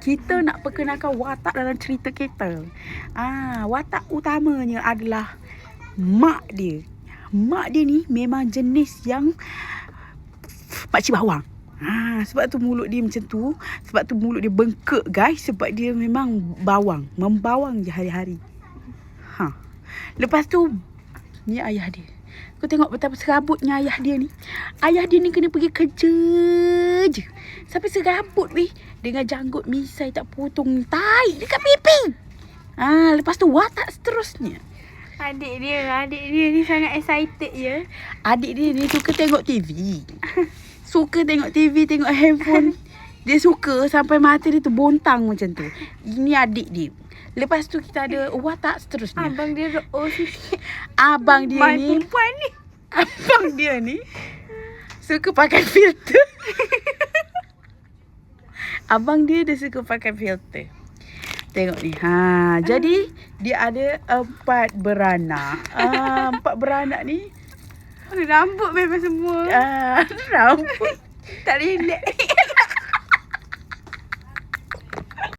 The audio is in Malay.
kita nak perkenalkan watak dalam cerita kita. Watak utamanya adalah mak dia. Mak dia ni memang jenis yang pakcik bawang. Sebab tu mulut dia macam tu. Sebab tu mulut dia bengkak, guys. Sebab dia memang bawang. Membawang je hari-hari. Lepas tu, ni ayah dia. Kau tengok betapa serabutnya ayah dia ni. Ayah dia ni kena pergi kerja je. Sampai serabut weh. Dengan janggut misai tak potong tai dekat pipi. Lepas tu watak seterusnya. Adik dia ni sangat excited ya. Adik dia ni suka tengok TV. Suka tengok TV, tengok handphone. Dia suka sampai mata dia tu bontang macam tu. Ini adik dia. Lepas tu kita ada watak seterusnya. Abang dia sikit. Abang dia ni. Perempuan ni. Abang dia ni suka pakai filter. Abang dia suka pakai filter. Tengok ni. Jadi dia ada 4 beranak. 4 beranak ni rambut memang semua. rambut Tak relax.